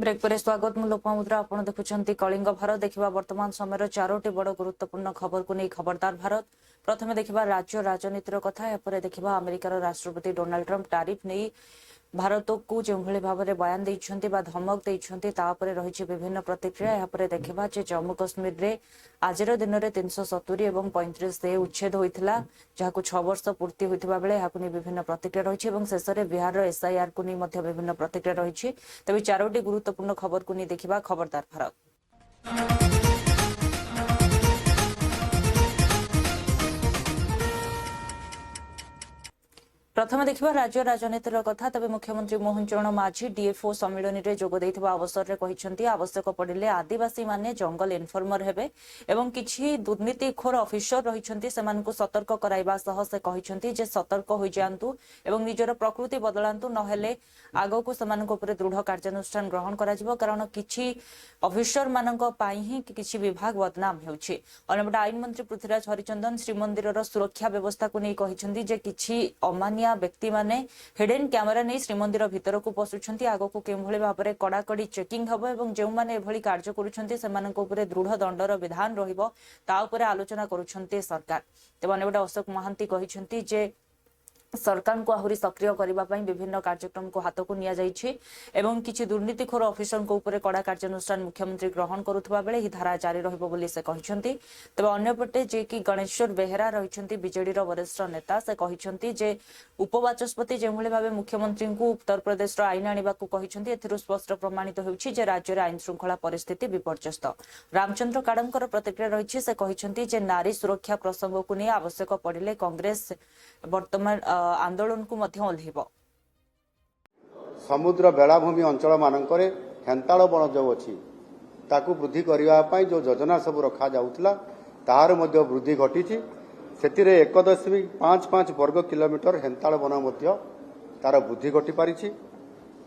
Break पर स्वागत मु लोकमुद्रा आपण देखुछंती कलिंग भारत देखिबा वर्तमान समय चारोटी बड़ गुरुत्वपूर्ण खबर को नहीं खबरदार भारत प्रथमे देखिबा राज्य राजनीतिर कथा एपर देखिबा अमेरिकार राष्ट्रपति डोनाल्ड ट्रंप टैरिफ नहीं भारत को जो भाव में बयान देइछंती बा धमक देइछंती तापरे रहिछि विभिन्न प्रतिक्रिया यापरे देखिबा जे जम्मू कश्मीर रे आजिर दिन में 370 और 35 से उच्छेद होइथिला जहाकु 6 वर्ष पूर्ति होइथिबा बेले याकु नि विभिन्न प्रतिक्रिया रहिछि एवं शेष में बिहार एसआईआर को नि मध्य विभिन्न प्रतिक्रिया रहिछि तबे चारोटी गुरुत्वपूर्ण खबर को नि देखिबा खबरदार भारत। प्रथम देखिबा राज्य राजनीतिर कथा तबे मुख्यमंत्री मोहन चरण माझी डीएफओ सम्मेलन रे जोग दैथिबा अवसर रे कहिसंती आवश्यक पड़िले आदिवासी माने जंगल इन्फॉर्मर हेबे एवं किछि दुर्नीतिखोर ऑफिसर रहिसंती सेमानकु सतर्क कराइबा सह से कहिसंती जे सतर्क होई जांतु एवं निजर प्रकृति बदलांतु नहेले आगो सेमानक उपरे दृढ़ कार्यानुष्ठान ग्रहण करा जिवो कारण किछि ऑफिसर मानक पाई ही किछि विभाग बदनाम हेउछि। अन्यपटे आईन मंत्री पृथ्वीराज हरिचंदन श्रीमंदिरर सुरक्षा व्यवस्था को नै कहिसंती जे किछि अमानिया व्यक्ति माने हिडन कैमेरा नहीं श्रीमंदिर भितर को पशुंट आग को किभली भाव में कड़ाकड़ी चेकिंग हम और जो मैंने एभली कार्य कर दृढ़ दंडर विधान रहा आलोचना करुछंती सरकार। तेज अन्यपटे अशोक महांती कहते जे सरकार को आहरी सक्रिय करने विभिन्न कार्यक्रम को हाथ को निया जाइछि एवं किछि दुर्नीतिखोर ऑफिसर को ऊपर कड़ा कार्यानुष्ठान मुख्यमंत्री ग्रहण करुवा बेले ही धारा जारी रहिबो बोली से कहिसंती। तबे अन्यपटे जे कि गणेश्वर बेहेरा रहिसंती बीजेडी वरिष्ठ नेता से कहिसंती जे उपवाचस्पति जेभली भाबे मुख्यमंत्री को उत्तर प्रदेश आईन आनिबा को कहिसंती एथिरु स्पष्ट प्रमाणित होउछि जे राज्य रे आईन श्रृंखला परिस्थिति विपर्यस्त। रामचंद्र काडंकर प्रतिक्रिया रहिछि से कहिसंती जे नारी सुरक्षा प्रसंग को नहीं आवश्यक पड़िले कांग्रेस वर्तमान आंदोलन को मध्य ओल्हेब। समुद्र बेलाभूमि अंचल मानकरे हेंताड़ बण जो अच्छी ताकू वृद्धि करने जो योजना सब रखा जाउतला तार मध्य वृद्धि घटी से 1.55 वर्ग किलोमीटर हेंताड़ बन मध्य तार वृद्धि घटी पारिछि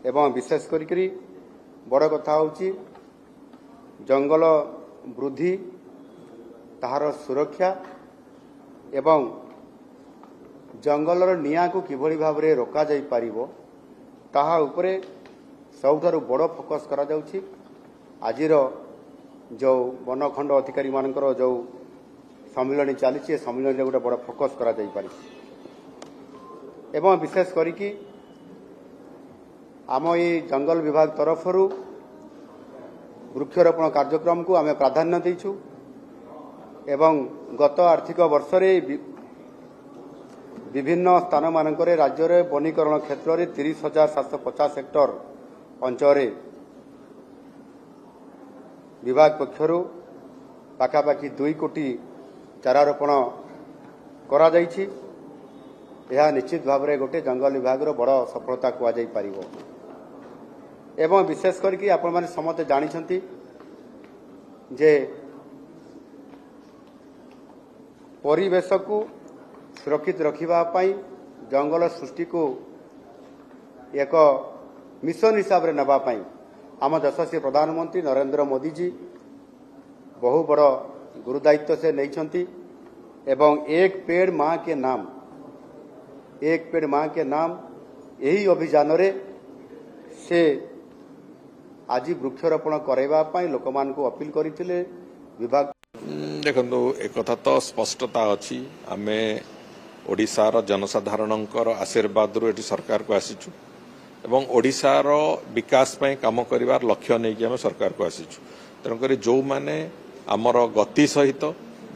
एवं विशेष करी बड़ कथा होची जंगल वृद्धि तार सुरक्षा एवं जंगलर निया को किभली भाव में रोका जाई पारिबो ताहा उपरे सबुठारु बड़ फोकस करा जाउछि। आजिर जो वनखंड अधिकारी मानकर जो सम्मेलन चली सम्मेलन में गोटे बड़ फोकस करा जाई पारि एवं विशेष करिकी आम ये जंगल विभाग तरफरु वृक्षरोपण कार्यक्रम को आमे प्राधान्य देइछु एवं गत आर्थिक वर्ष रे विभिन्न स्थान मानकरे राज्य रे वनीकरण क्षेत्र में 30,750 हेक्टर अंचल विभाग पक्षरु पाखापाखि 2 कोटी चारारोपण करा जाइछि। यह निश्चित भाव में गोटे जंगल विभाग रो बड़ सफलता कुआ जाई पारिबो एवं विशेष करके आपण माने समस्त जानिछंती जे परिवेश को सुरक्षित रखापी जंगल सृष्टि को एक मिशन हिसाब से नापी आम यशस्वी प्रधानमंत्री नरेंद्र मोदी जी बहु बड़ गुरुदायित्व से नहीं एवं एक पेड़ माँ के नाम यही अभियान रे से आज वृक्षरोपण करवाई लोक मान को अपील करते विभाग। देखो एक कथा तो स्पष्टता अच्छी आमे ओडिशार जनसाधारणंकर आशीर्वाद रु एटी सरकार को आसीचु एवं ओडिशार विकास पय काम करिवार लक्ष्य नै कि हम सरकार को आसीचु तेणुकर जो माने आमर गति सहित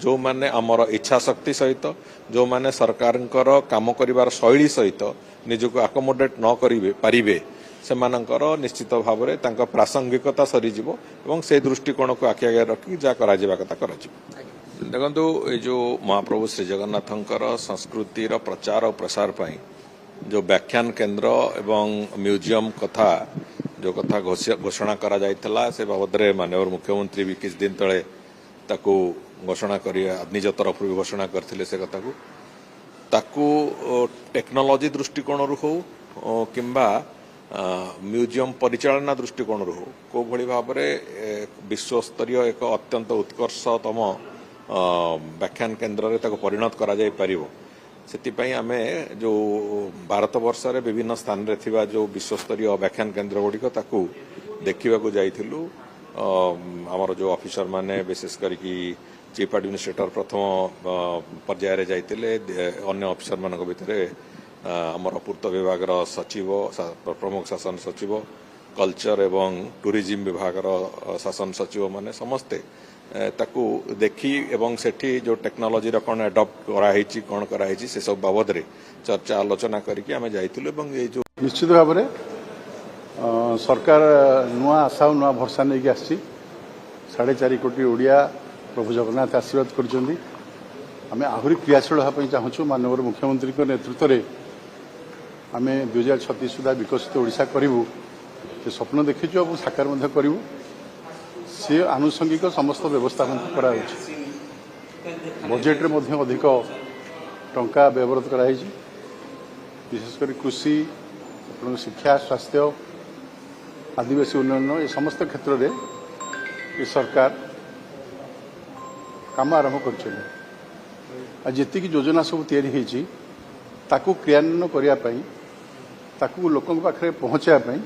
जो माने आमर इच्छा शक्ति सहित जो माने सरकारंकर काम करिवार शैली सहित निजको अकोमोडेट न करिवे पारिबे सेमानंकर निश्चित भाव में तांका प्रासंगिकता सरीजिवो एवं से दृष्टिकोण को आखि आगे रखी जा करा जिबा कथा करा जिवो। देखंतु ए जो महाप्रभु श्री जगन्नाथंकर संस्कृतिर प्रचार और प्रसार पाई जो व्याख्यान केंद्र एवं म्यूजियम कथा जो कथा घोषणा करा जायतला से बाबद रे माननीय मुख्यमंत्री भी किछ दिन तळे ताकू घोषणा करी निज तरफ घोषणा करथिले से कथा को ताकू टेक्नोलॉजी दृष्टिकोण रु हो किंबा म्यूजियम परिचालना दृष्टिकोण रु को भली भाव में विश्वस्तरीय एक अत्यंत उत्कर्षतम व्याख्यान केन्द्र रे ताको परिणत करा जाय परिबो सेतिपई आमे जो भारत वर्ष रे विभिन्न स्थान रे थिबा जो विश्वस्तरीय व्याख्यान केन्द्र गुड़िक ताकू देखा जाइलु आमर जो ऑफिसर माने विशेष करके चीफ एडमिनिस्ट्रेटर प्रथम पर्यायर जाते अन्य ऑफिसर मान भितर आमर पूर्त विभाग सचिव प्रमुख शासन सचिव कल्चर एवं टूरिज्म विभाग शासन सचिव माने समस्ते ताकू देखी एवं सेठी जो टेक्नोलोजी कौन एडप्ट कराई कौन कराई से सब बाबद रे चर्चा आलोचना करके आम जाइलु ये जो निश्चित भाव में सरकार नुआ आशा और नुआ भरसा नहीं आसी 4.5 कोटी ओडिया प्रभु जगन्नाथ आशीर्वाद कर आहरी क्रियाशील हाँपाई चाहूँ माननीय मुख्यमंत्री नेतृत्व में आम 2036 सुधा विकसित ओडिशा करूँ से स्वप्न देखीचु और साकार करूँ सी आनुषंगिक समस्त व्यवस्था करा बजेट रे अधिक टंका व्यवहृत कराई विशेषकर कृषि शिक्षा स्वास्थ्य आदिवासी उन्नयन ये समस्त क्षेत्र में ये सरकार काम आरंभ कर जी योजना सब तैयारी ताकू क्रियान्वयन करने ताकू लोकों पाखे पहुँचापी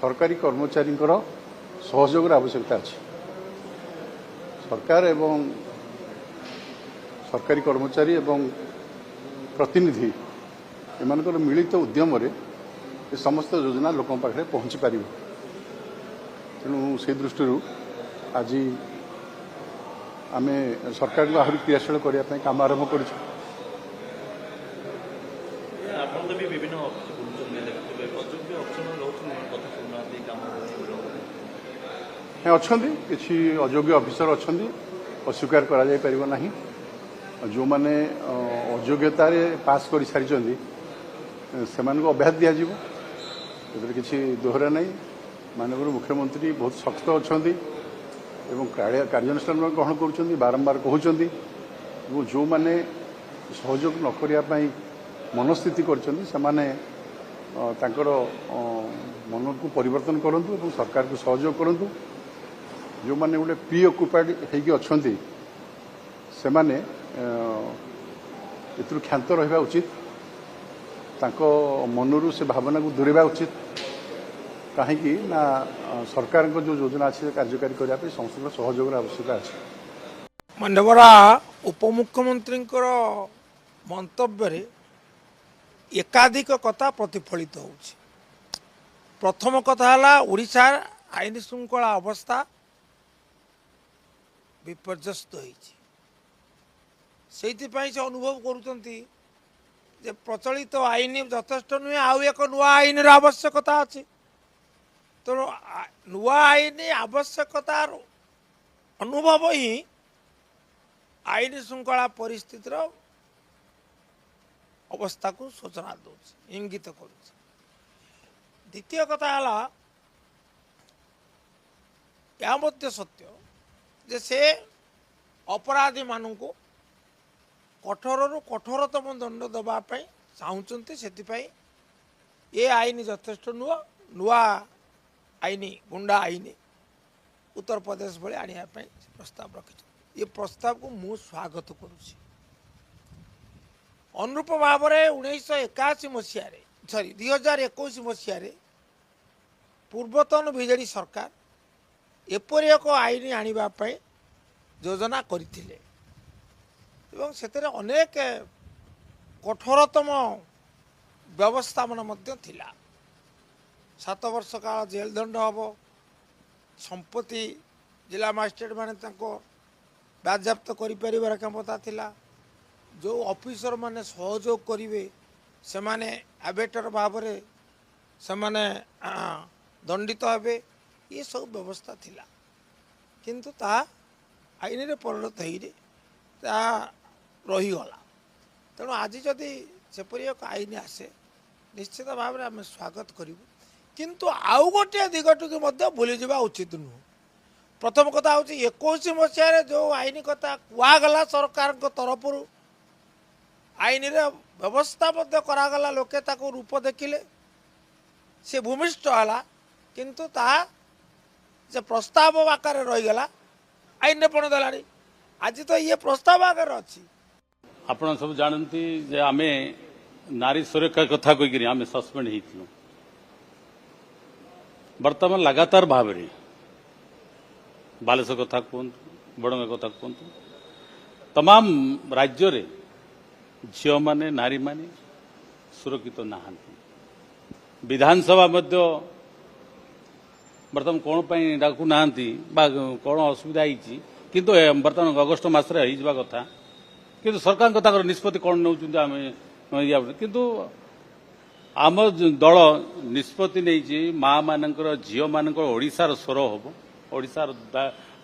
सरकारी कर्मचारी सहयोग आवश्यकता अच्छी सरकार एवं सरकारी कर्मचारी एवं प्रतिनिधि एमानकर मिलित उद्यम ये समस्त योजना लोकों पाखे पहुँची पार तेणु से दृष्टि आज आम सरकार को आहरी क्रियाशील करने काम आरंभ कर अच्छा किसी अयोग्य अफिसर अच्छा अस्वीकार करा जो मैंने अयोग्यतार पास कर सारी से अब्याहत दिज्व किसी दोहरा नहीं माननीय मुख्यमंत्री बहुत सख्त अच्छा कार्यानुष्ठान ग्रहण कर बारंबार कहते जो मैंने सहयोग न करने मनस्थिति कर मन को परिवर्तन करूँ सरकार को सहयोग करूँ जो मैंने गोटे प्री ऑक्युपाइड होती से मैंने क्षांत रहा उचित मनरू से भावना को दूरेबा उचित कहीं ना सरकार को जो योजना अच्छी कार्यकारी करने समस्त सहयोग आवश्यकता अच्छे माननीय उपमुख्यमंत्री मंतव्य एकाधिक कथा प्रतिफलित हो प्रथम कथा है ओडिशा आईन श्रृंखला अवस्था विपर्यस्त से अनुभव कर प्रचलित आईन यथेष्ट नुहे आउ एक नुआ आईन आवश्यकता अच्छी तेणु नुआ आईन आवश्यकतार अनुभव ही आईन श्रृंखला परिस्थितिर अवस्था को सूचना दो इंगित कर द्वितीय कथा है या सत्य जे से अपराधी मान को कठोर कठोरतम दंड देवाई चाहते से ये आईन यथेष्ट नुआ नुआ आईन गुंडा आईन उत्तर प्रदेश भले आने प्रस्ताव रखी ये प्रस्ताव को मु स्वागत करुँच अनुरूप भाव में 1981 मसीह सॉरी 2021 मसीह पूर्वतन बीजेडी सरकार एपरी एक आईन आने योजना करथिले एवं सेतेरे अनेक कठोरतम व्यवस्था मान थिला 7 वर्ष काल जेल दंड हम संपत्ति जिला मजिस्ट्रेट माने बाज्याप्त कर क्षमता थिला जो ऑफिसर माने सहयोग करिवे से माने एबेटर भाव में से माने दंडित हेबे ये सब व्यवस्था थिला किंतु ता आईन रे परिणत रहीगला तेणु आज जदि सेपरी एक आईन आसे निश्चित भाव में आम स्वागत करूँ किंतु आउ गोटे दिगटू भूली जा उचित नुह प्रथम कथा हूँ 21 मसीह जो आईन कथा कहगला सरकार तरफ आईन रे व्यवस्था करागला लोके ताको रूप देखिले से भूमिष्ठ है किंतु ता जे प्रस्ताव आकार रहीगला आईन पण देलानी आज तो ये प्रस्ताव आकार अच्छी आपण सब जानती जे आमे नारी सुरक्षा कथा कहीकि आमे सस्पेंड होइथिलु बर्तमान लगातार भाव में बालेश्वर कथा कहतु बड़ंगा कथा कहतु तमाम राज्य रे झील माने नारी माने सुरक्षित नहांती विधानसभा मध्य बर्तमान कौन पाई डाकू नहांती बा कौन असुविधा होईची किंतु बर्तमान अगस्ट मासरे होईजबा कथा किंतु सरकार कथा निष्पत्ति कौन नौचुंती आमे या किंतु आम दल निष्पत्ति नहीं माँ मानकर झील मानकर ओडिशार स्वर हम ओडिशार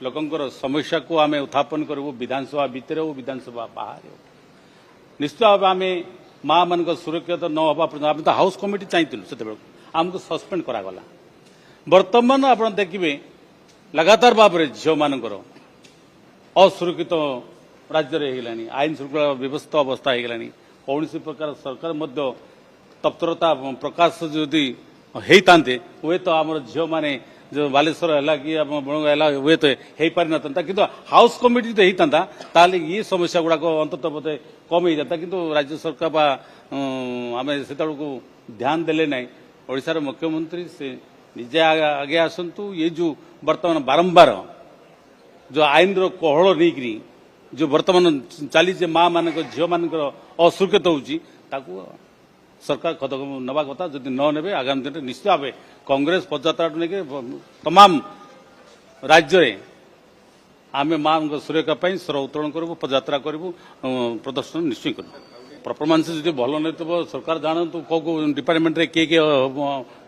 लोकंकर समस्या को आम उत्थापन करूँ विधानसभा भितर हो विधानसभा बाहर हो निश्चित भाव आम माँ मान सुरक्षित न हवा पर्यटन तो हाउस कमिटी चाहिए से आमको सस्पेंड करागला बर्तमान आप देखिए लगातार भाव में झील मानकर असुरक्षित राज्य होगा आईन श्रृंखला व्यवस्था अवस्था होगा कौन प्रकार सरकार मध्य तत्परता प्रकाश जदि होता हुए तो आम झील मैंने जो बालेश्वर है कि बणगा है हुए तो हो पारि ना कि हाउस कमिटी तो होता ताल ये समस्या गुड़ाक अंतत बोधे कम हो जाता किंतु राज्य सरकार आम से ध्यान देले ना ओडिशार मुख्यमंत्री से निजे आगे आसतु ये जो बर्तमान बारंबार जो आईन कोहल नहीं जो बर्तमान चली माँ मान झील मान असुरक्षित हो सरकार कदम नवा कथा जदि न ने आगामी दिन में निश्चित भाव कांग्रेस पदयात्रा नहीं तमाम राज्य में आम माँ सुरक्षा स्वर उत्तोलन करूँ पदयात्रा करूँ प्रदर्शन निश्चय करूँ परफॉर्मेंस जो भल नहीं तो सरकार जानतु कौ कौ डिपार्टमेंट रे किए किए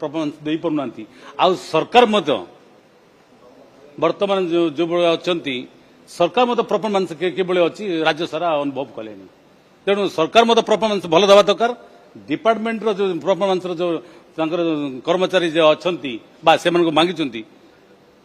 परफॉर्मेंस दे पारना आ सरकार वर्तमान जो अच्छा सरकार मत परफॉर्मेंस किभली अच्छी राज्य सारा अनुभव कले तेणु सरकार मत परफॉर्मेंस भल देवा दरकार डिपार्टमेंट रो जो परफॉर्मेंस रो जो कर्मचारी जो अच्छा से मांगी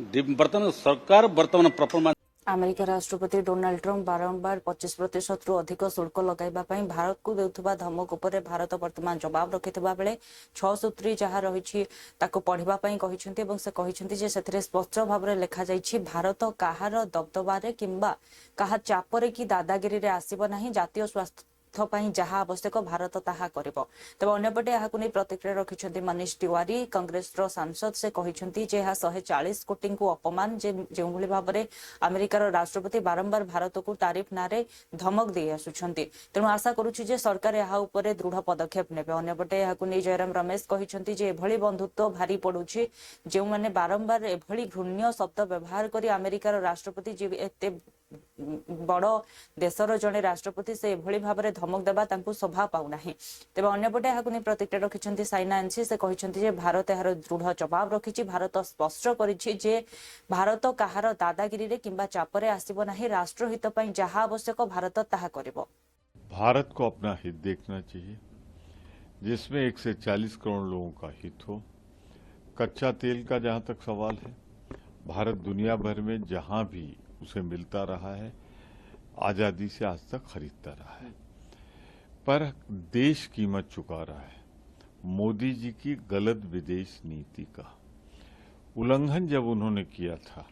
बर्तमान सरकार बर्तमान परफॉर्मेंस अमेरिका राष्ट्रपति डोनाल्ड ट्रम्प बारंबार 25% रु अधिक शुल्क लगाइबा पई भारत को देउथबा धमक उपरे भारत वर्तमान जवाब रखिथिबा बेले 6 सूत्री जहा रहिछि ताको पढिबा पई कहिसंती एवं से कहिसंती जे सेथरे स्पष्ट भाबरे लेखा जाइछि भारत काहार दबदबारे किंबा काहा चापरे की दादागिरी रे आसीबो नाही जातीय स्वास्थ्य जहाँ आवश्यक भारत ताहा करिबो तबे अन्यपटे याहाकु नै प्रतिक्रिया रखिछन्ती मनीष तिवारी कांग्रेस रो सांसद से कहिछन्ती जे 140 कोटी को अपमान जे जेउभली भाबरे अमेरिकार राष्ट्रपति बारंबार भारत को तारीफ नारे धमक दे आसुछन्ती तेणु आशा करूछि जे सरकार यहाँ उपरे दृढ़ पदक्षेप नेबे अन्यपटे याहाकु नै जयराम रमेश कहिछन्ती जे एभली बंधुत्व भारी पडुछि जे माने बारंबार एभली घृण्य शब्द व्यवहार करी अमेरिकार राष्ट्रपति जे एते बड़ देशर जड़े राष्ट्रपति से एभली भाबरे धमक देबा तांकु सभा पाउ नाही तेबे अन्यपटे याहाकु नै प्रतिक्रिया रखिछन्ती साइना एनसी से कहिछन्ती जे भारत यार दृढ़ जवाब रखिछि भारत स्पष्ट करिछि जे भारत काहार दादागिरी रे किंबा चापरे आसीबो नाही राष्ट्रहित पई जहा आवश्यक भारत ताहा करिवो भारत को अपना हित देखना चाहिए जिसमें 140 करोड़ लोगों का हित हो कच्चा तेल का जहां तक सवाल है भारत दुनिया भर में जहां भी उसे मिलता रहा है आजादी से आज तक खरीदता रहा है पर देश कीमत चुका रहा है मोदी जी की गलत विदेश नीति का उल्लंघन जब उन्होंने किया था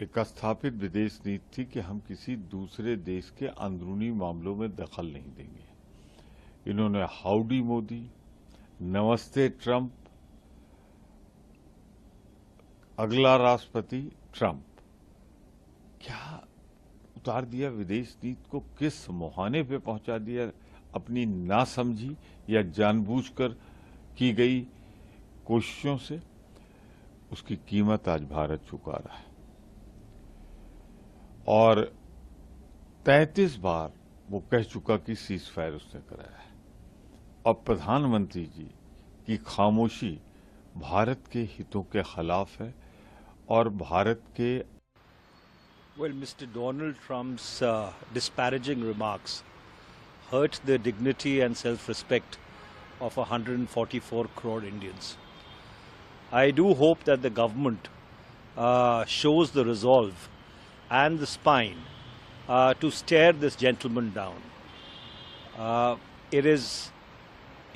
एक स्थापित विदेश नीति थी कि हम किसी दूसरे देश के अंदरूनी मामलों में दखल नहीं देंगे इन्होंने हाउडी मोदी नमस्ते ट्रंप अगला राष्ट्रपति ट्रंप क्या उतार दिया विदेश नीति को किस मुहाने पे पहुंचा दिया अपनी नासमझी या जानबूझकर की गई कोशिशों से उसकी कीमत आज भारत चुका रहा है और 33 बार वो कह चुका कि सीज फायर उसने कराया है और प्रधानमंत्री जी की खामोशी भारत के हितों के खिलाफ है और भारत के Well, Mr. Donald Trump's disparaging remarks hurt the dignity and self-respect of 144 crore Indians. I do hope that the government shows the resolve and the spine to stare this gentleman down. It is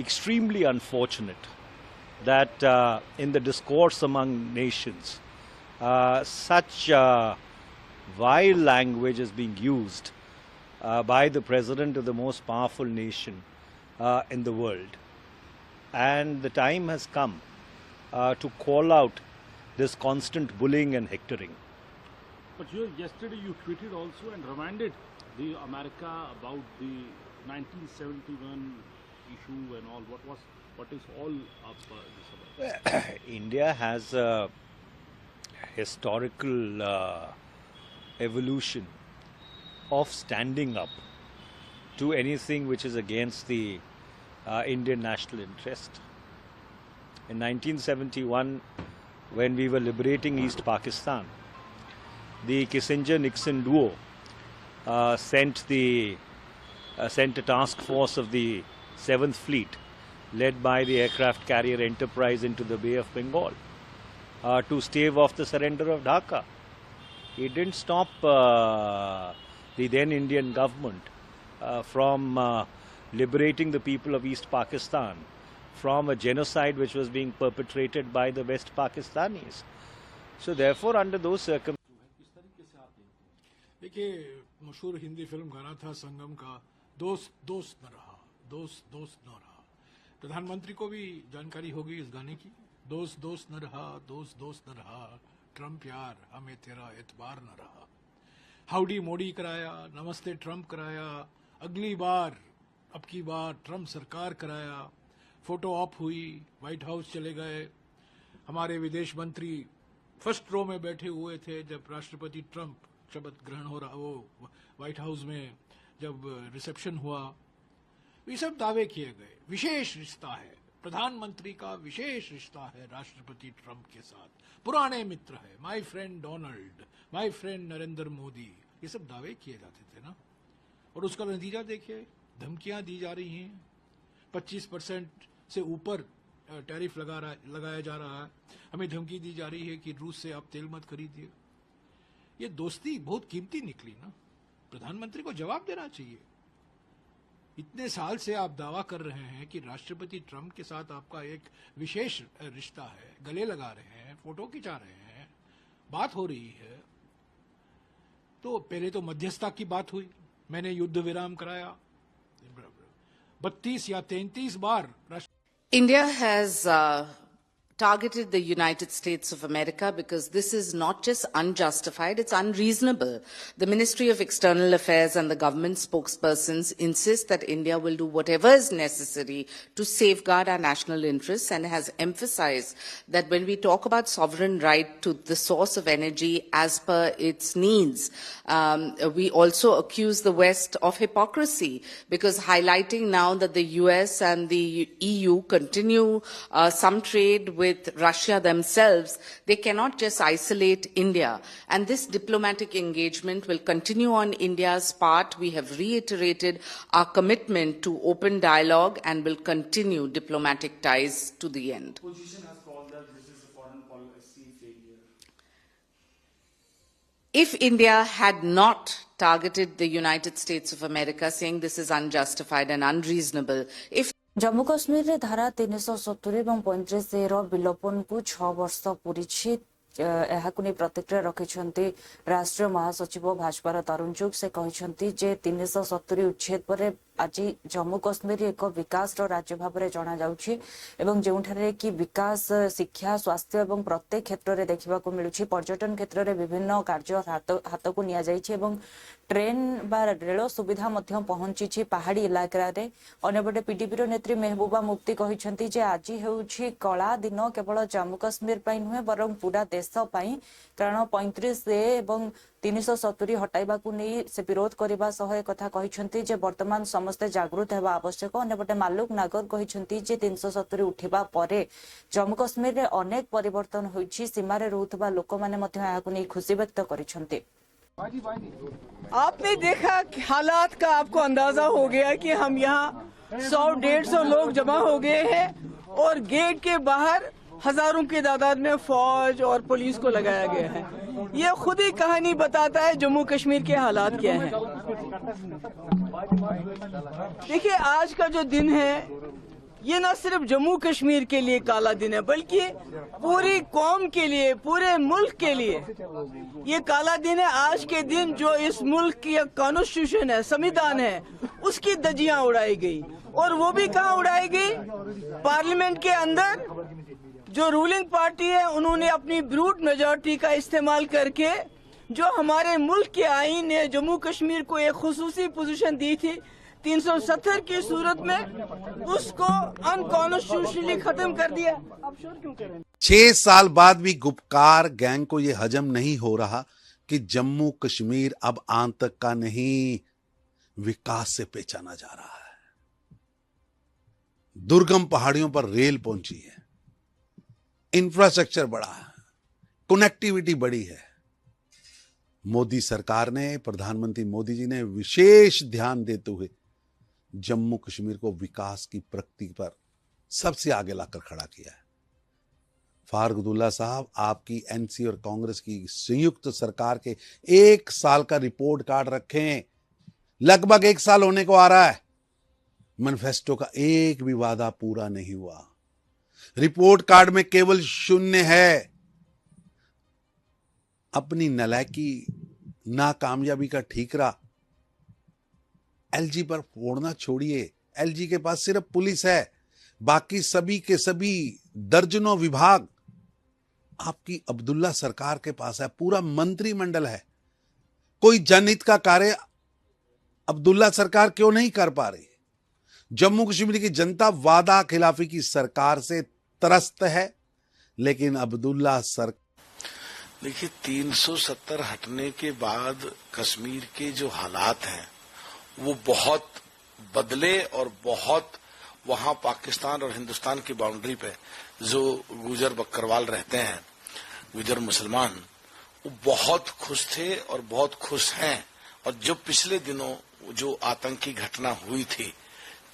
extremely unfortunate that in the discourse among nations, such vile language is being used by the president of the most powerful nation in the world. And the time has come to call out this constant bullying and hectoring. But yesterday you tweeted also and reminded the America about the 1971 issue and all. What is all up this about? India has a historical evolution of standing up to anything which is against the Indian national interest. In 1971, when we were liberating East Pakistan, the Kissinger-Nixon duo sent a task force of the 7th Fleet, led by the aircraft carrier Enterprise, into the Bay of Bengal to stave off the surrender of Dhaka. It didn't stop the then Indian government from liberating the people of East Pakistan from a genocide which was being perpetrated by the West Pakistanis. So therefore, under those circumstances, देखिए, मशहूर Hindi film गाना था संगम का, दोस्त दोस्त न रहा, दोस्त दोस्त न रहा। प्रधानमंत्री को भी जानकारी होगी इस गाने की। दोस्त दोस्त न रहा, दोस्त दोस्त न रहा, ट्रम्प यार हमें तेरा एतबार न रहा। हाउडी मोडी कराया, नमस्ते ट्रम्प कराया, अगली बार अब की बार ट्रम्प सरकार कराया। फोटो ऑफ हुई, व्हाइट हाउस चले गए। हमारे विदेश मंत्री फर्स्ट रो में बैठे हुए थे जब राष्ट्रपति ट्रम्प शपथ ग्रहण हो रहा, वो व्हाइट हाउस में जब रिसेप्शन हुआ, ये सब दावे किए गए। विशेष रिश्ता है, प्रधानमंत्री का विशेष रिश्ता है राष्ट्रपति ट्रम्प के साथ, पुराने मित्र है, my friend Donald, my friend Narendra Modi, ये सब दावे किए जाते थे ना। और उसका नतीजा देखिए, धमकियां दी जा रही हैं, 25% से ऊपर टैरिफ लगाया जा रहा है। हमें धमकी दी जा रही है कि रूस से आप तेल मत खरीदिए। ये दोस्ती बहुत कीमती निकली ना, प्रधानमंत्री को जवाब देना चाहिए। इतने साल से आप दावा कर रहे हैं कि राष्ट्रपति ट्रम्प के साथ आपका एक विशेष रिश्ता है, गले लगा रहे हैं, फोटो खिंचा रहे हैं, बात हो रही है। तो पहले तो मध्यस्थता की बात हुई, मैंने युद्ध विराम कराया, 32 या 33 बार India has targeted the United States of America because this is not just unjustified, it's unreasonable. The Ministry of External Affairs and the government spokespersons insist that India will do whatever is necessary to safeguard our national interests and has emphasized that when we talk about sovereign right to the source of energy as per its needs, we also accuse the West of hypocrisy because highlighting now that the US and the EU continue some trade with Russia themselves, they cannot just isolate India. And this diplomatic engagement will continue on India's part. We have reiterated our commitment to open dialogue and will continue diplomatic ties to the end. Opposition has called that this is a foreign policy failure. If India had not targeted the United States of America, saying this is unjustified and unreasonable, if Jammu Kashmir रे धारा 370 और 35 विलोपन को 6 वर्ष पूरी एहाकु नै प्रतिक्रिया रखिछन्ति राष्ट्रीय महासचिव भाजपार तरुण चुग। से कहिछन्ति जे 370 उच्छेद पर आज जम्मू कश्मीर एक विकास राज्य भाव में जना जाउछि एवं जेउठारे कि विकास शिक्षा स्वास्थ्य एवं प्रत्येक क्षेत्र में देखा मिलुछि। पर्यटन क्षेत्र में विभिन्न कार्य हाथ को निया जाइछि एवं ट्रेन बा रेल सुविधा मध्य पहुंची पहाड़ी इलाका रे। अन्यपटे पीडीपी नेत्री महबूबा मुफ्ती कहिछन्ति जे आज हेउछि कला दिन केवल जम्मू कश्मीर पई नुहे बरं पूरा देश पई, कारण 35 एवं 370 हटाइबाकू नहीं से विरोध करबा सह एक कथा कहिछन्ति जे वर्तमान समस्ते जागृत हेबा आवश्यक। अन्यपटे मालूक नागर कहिछन्ति जे 370 उठिबा परे जम्मू कश्मीर रे अनेक परिवर्तन होइछि, सीमा रे रहउतबा लोक माने मध्य एहाकू नहीं खुशी व्यक्त करिछन्ति। आपने देखा हालात का आपको अंदाजा हो गया कि हम यहाँ 100-150 लोग जमा हो गए हैं और गेट के बाहर हजारों की तादाद में फौज और पुलिस को लगाया गया है। ये खुद ही कहानी बताता है जम्मू कश्मीर के हालात क्या हैं। देखिए, आज का जो दिन है ये न सिर्फ जम्मू कश्मीर के लिए काला दिन है बल्कि पूरी कौम के लिए, पूरे मुल्क के लिए ये काला दिन है। आज के दिन जो इस मुल्क की कॉन्स्टिट्यूशन है, संविधान है, उसकी धज्जियां उड़ाई गई और वो भी कहाँ उड़ाई गई? पार्लियामेंट के अंदर जो रूलिंग पार्टी है उन्होंने अपनी ब्रूट मेजॉरिटी का इस्तेमाल करके जो हमारे मुल्क के आईन ने जम्मू कश्मीर को एक खुसूसी पोजीशन दी थी 370 की सूरत में, उसको अनकॉन्स्टिट्यूशनली खत्म कर दिया। आप श्योर क्यों कह रहे हैं? 6 साल बाद भी गुपकार गैंग को यह हजम नहीं हो रहा कि जम्मू कश्मीर अब आतंक का नहीं, विकास से पहचाना जा रहा है। दुर्गम पहाड़ियों पर रेल पहुंची है, इंफ्रास्ट्रक्चर बढ़ा है, कनेक्टिविटी बढ़ी है। मोदी सरकार ने, प्रधानमंत्री मोदी जी ने विशेष ध्यान देते हुए जम्मू कश्मीर को विकास की प्रगति पर सबसे आगे लाकर खड़ा किया है। फारूक अब्दुल्ला साहब, आपकी एनसी और कांग्रेस की संयुक्त सरकार के 1 साल का रिपोर्ट कार्ड रखें। लगभग 1 साल होने को आ रहा है, मैनिफेस्टो का एक भी वादा पूरा नहीं हुआ। रिपोर्ट कार्ड में केवल 0 है। अपनी नालायकी, नाकामयाबी का ठीकरा एलजी पर फोड़ना छोड़िए। एलजी के पास सिर्फ पुलिस है, बाकी सभी के सभी दर्जनों विभाग आपकी अब्दुल्ला सरकार के पास है, पूरा मंत्रिमंडल है। कोई जनहित का कार्य अब्दुल्ला सरकार क्यों नहीं कर पा रही? जम्मू कश्मीर की जनता वादा खिलाफी की सरकार से त्रस्त है, लेकिन अब्दुल्ला सरकार, देखिए 370 हटने के बाद कश्मीर के जो हालात हैं वो बहुत बदले और बहुत वहां पाकिस्तान और हिंदुस्तान की बाउंड्री पे जो गुजर बकरवाल रहते हैं, गुजर मुसलमान, वो बहुत खुश थे और बहुत खुश हैं। और जो पिछले दिनों जो आतंकी घटना हुई थी,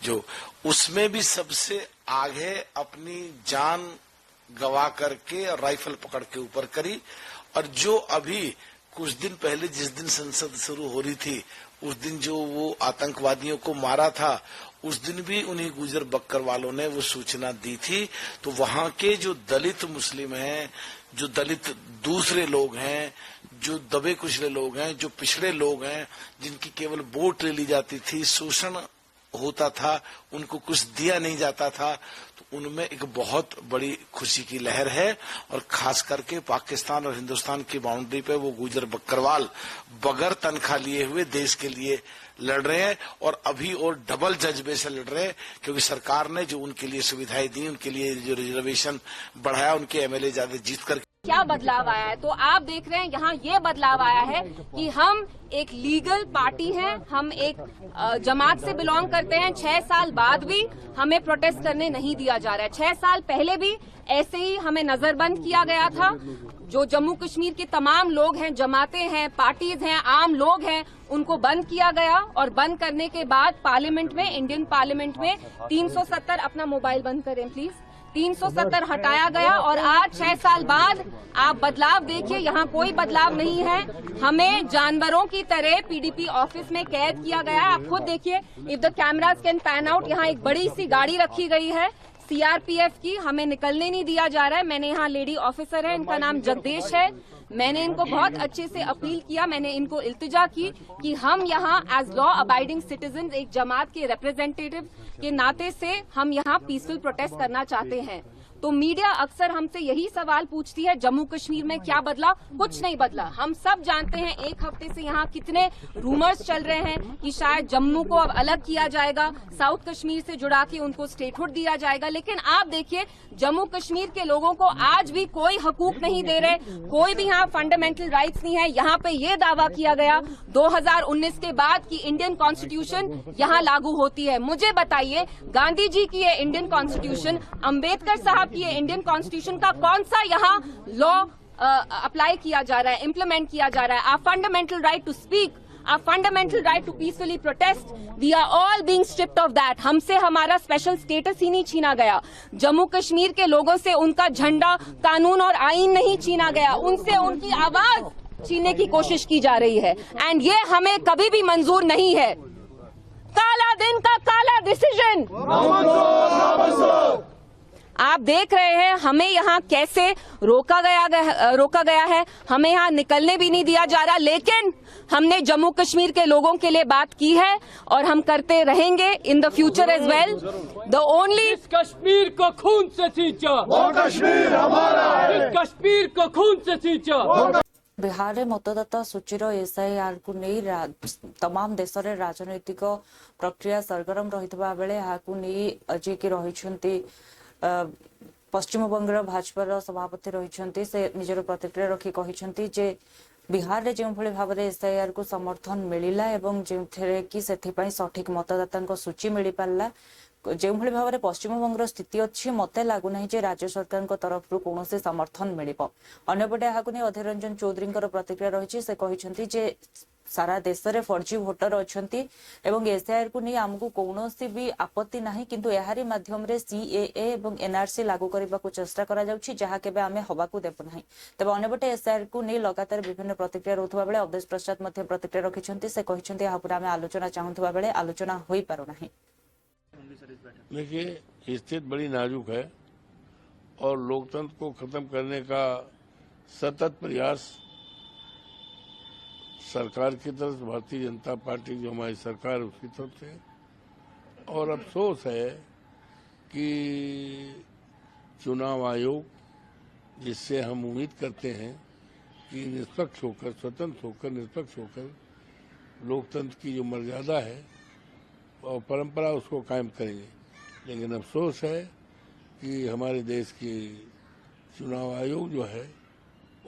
जो उसमें भी सबसे आगे अपनी जान गवा करके और राइफल पकड़ के ऊपर करी। और जो अभी कुछ दिन पहले जिस दिन संसद शुरू हो रही थी, उस दिन जो वो आतंकवादियों को मारा था, उस दिन भी उन्हीं गुजर बक्कर वालों ने वो सूचना दी थी। तो वहां के जो दलित मुस्लिम हैं, जो दलित दूसरे लोग हैं, जो दबे कुचले लोग हैं, जो पिछड़े लोग हैं, जिनकी केवल वोट ले ली जाती थी, शोषण होता था, उनको कुछ दिया नहीं जाता था, तो उनमें एक बहुत बड़ी खुशी की लहर है। और खास करके पाकिस्तान और हिंदुस्तान की बाउंड्री पे वो गुजर बकरवाल बगैर तनख्वाह लिए हुए देश के लिए लड़ रहे हैं, और अभी और डबल जज्बे से लड़ रहे हैं, क्योंकि सरकार ने जो उनके लिए सुविधाएं दी, उनके लिए जो रिजर्वेशन बढ़ाया, उनके एमएलए ज्यादा जीत कर क्या बदलाव आया है। तो आप देख रहे हैं यहाँ ये बदलाव आया है कि हम एक लीगल पार्टी हैं, हम एक जमात से बिलोंग करते हैं। 6 साल बाद भी हमें प्रोटेस्ट करने नहीं दिया जा रहा है। 6 साल पहले भी ऐसे ही हमें नजरबंद किया गया था। जो जम्मू कश्मीर के तमाम लोग हैं, जमातें हैं, पार्टीज हैं, आम लोग हैं, उनको बंद किया गया। और बंद करने के बाद पार्लियामेंट में, इंडियन पार्लियामेंट में 370, अपना मोबाइल बंद करें प्लीज, 370 हटाया गया। और आज 6 साल बाद आप बदलाव देखिए, यहाँ कोई बदलाव नहीं है। हमें जानवरों की तरह पीडीपी ऑफिस में कैद किया गया है। आप खुद देखिए, if the cameras can pan out, यहाँ एक बड़ी सी गाड़ी रखी गई है सीआरपीएफ की, हमें निकलने नहीं दिया जा रहा है। मैंने यहाँ लेडी ऑफिसर है, इनका नाम जगदेश है, मैंने इनको बहुत अच्छे से अपील किया, मैंने इनको इल्तिजा की कि हम यहाँ एज लॉ अबाइडिंग सिटीजन, एक जमात के रिप्रेजेंटेटिव के नाते से हम यहाँ पीसफुल प्रोटेस्ट करना चाहते हैं। तो मीडिया अक्सर हमसे यही सवाल पूछती है, जम्मू कश्मीर में क्या बदला? कुछ नहीं बदला। हम सब जानते हैं, 1 हफ्ते से यहाँ कितने रूमर्स चल रहे हैं कि शायद जम्मू को अब अलग किया जाएगा, साउथ कश्मीर से जुड़ा के उनको स्टेटहुड दिया जाएगा। लेकिन आप देखिए, जम्मू कश्मीर के लोगों को आज भी कोई हकूक नहीं दे रहे, कोई भी यहाँ फंडामेंटल राइट्स नहीं है। यहाँ पे ये दावा किया गया 2019 के बाद कि इंडियन कॉन्स्टिट्यूशन यहाँ लागू होती है। मुझे बताइए, गांधी जी की ये इंडियन कॉन्स्टिट्यूशन, अम्बेडकर साहब की ये इंडियन कॉन्स्टिट्यूशन का कौन सा यहाँ लॉ अप्लाई किया जा रहा है, इम्प्लीमेंट किया जा रहा है? Our fundamental right to speak, our fundamental right to peacefully protest, we are all being stripped of that. हमसे हमारा स्पेशल स्टेटस ही नहीं छीना गया। जम्मू कश्मीर के लोगों से उनका झंडा, कानून और आईन नहीं छीना गया, उनसे उनकी आवाज छीनने की कोशिश की जा रही है। एंड ये हमें कभी भी मंजूर नहीं है। काला दिन का काला डिसीजन, आप देख रहे हैं हमें यहाँ कैसे रोका गया है, हमें यहाँ निकलने भी नहीं दिया जा रहा, लेकिन हमने जम्मू कश्मीर के लोगों के लिए बात की है और हम करते रहेंगे in the future as well. The only Kashmir को खून से सींचा, वो कश्मीर हमारा है, कश्मीर को खून से सींचा। बिहार में मतदाता सूचीर एसआईआर को नहीं तमाम देश में राजनैतिक प्रक्रिया सरगरम रही बेले जी की रही पश्चिम बंगर भाजपार सभापति रही से निजर प्रतिक्रिया रखी कहते जे बिहार में जो भाव में एसआईआर को समर्थन मिलला एवं जो कि सठिक मतदाता सूची मिल पारा जो भाव में पश्चिम बंगर स्थिति अच्छी मत लगुना राज्य सरकार तरफ कौन समर्थन मिल अंपटे यहाँ नहीं अधीर रंजन चौधरी प्रतिक्रिया रही से कहते जे सारा देश में फर्जी भोटर अच्छा एवं एसआईआर को नहीं आमको कौन भी आपत्ति ना किंतु यारी माध्यम सीएए और एनआरसी लागू करने को चेष्टा करा केबे आमे हवा को देबु नाही। तबे अन्यपटे एसआईआर को नहीं लगातार विभिन्न प्रतिक्रिया रोथुवा बेले अवधेश प्रसाद मध्य प्रतिक्रिया रखिछन्ति से कहिछन्ति यहाँ पर आमे आलोचना चाहुथुवा बेले आलोचना होई पारो नाही। देखिए स्थिति बड़ी नाजुक है और लोकतंत्र को खत्म करने का सतत प्रयास सरकार की तरफ से, भारतीय जनता पार्टी जो हमारी सरकार है उसकी तरफ से, और अफसोस है कि चुनाव आयोग जिससे हम उम्मीद करते हैं कि निष्पक्ष होकर, स्वतंत्र होकर, निष्पक्ष होकर लोकतंत्र की जो मर्यादा है और परंपरा उसको कायम करेंगे, लेकिन अफसोस है कि हमारे देश की चुनाव आयोग जो है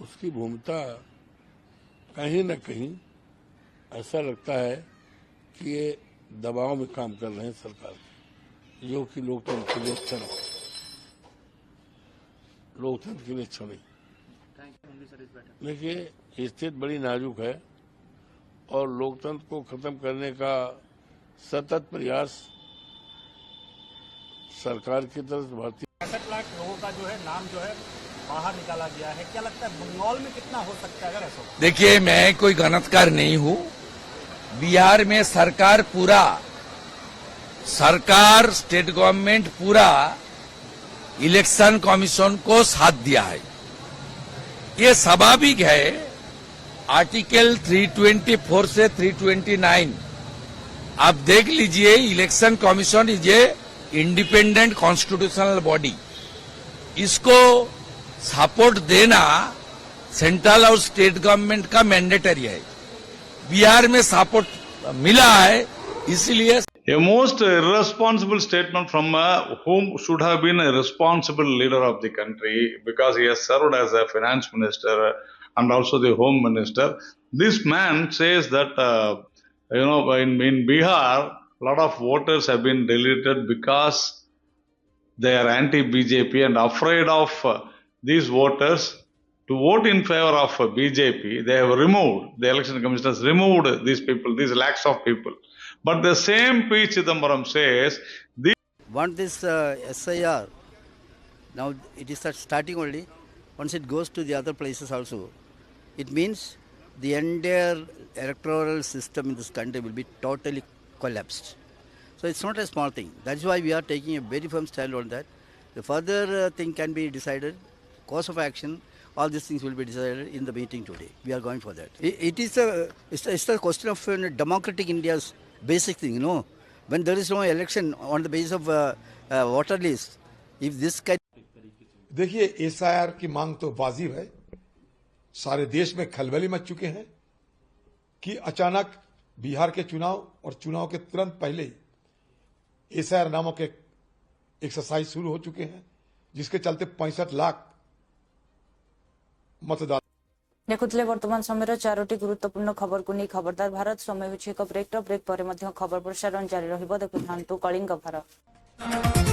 उसकी भूमिका कहीं न कहीं ऐसा लगता है कि ये दबाव में काम कर रहे हैं सरकार के, जो कि लोकतंत्र के लिए अच्छा नहीं, लोकतंत्र के लिए अच्छा नहीं। देखिए स्थिति बड़ी नाजुक है और लोकतंत्र को खत्म करने का सतत प्रयास सरकार की तरफ से, भारतीय 65 लाख लोगों का जो है नाम जो है बाहर निकाला गया है, क्या लगता है बंगाल में कितना हो सकता है अगर ऐसा? देखिए मैं कोई गणितकार नहीं हूं। बिहार में सरकार स्टेट गवर्नमेंट पूरा इलेक्शन कमीशन को साथ दिया है, ये स्वाभाविक है। आर्टिकल 324 से 329 आप देख लीजिए, election commission is a independent constitutional body, इसको सपोर्ट देना सेंट्रल और स्टेट गवर्नमेंट का मैंडेटरी है। बिहार में सपोर्ट मिला है, इसलिए A most irresponsible statement from whom should have been a responsible leader of the country, because he has served as a finance minister and also the home minister. This man says that in Bihar a lot of voters have been deleted because they are anti-BJP and afraid of these voters to vote in favor of BJP. They have removed, the election commission has removed these people, these lakhs of people. But the same P. Chidambaram says, want this SIR, now it is starting only, once it goes to the other places also, it means the entire electoral system in this country will be totally collapsed. So it's not a small thing. That's why we are taking a very firm stand on that. The further thing can be decided, course of action, all these things will be decided in the meeting today. We are going for that. It's a question of democratic India's basic thing, when there is no election on the basis of voter list, if this kind... देखिए SIR की मांग तो वाजिब है, सारे देश में खलबली मच चुके हैं कि अचानक बिहार के चुनाव और चुनाव के तुरंत पहले ही एसआईआर नामक एक एक्सरसाइज शुरू हो चुके हैं, जिसके चलते 65 लाख मतदाता। देखुले वर्तमान समय 4टी गुरुत्वपूर्ण खबर को नहीं खबरदार भारत। समय होछि एक ब्रेक पर मध्य खबर प्रसारण जारी रहिबो। देखु कलिंग भारत।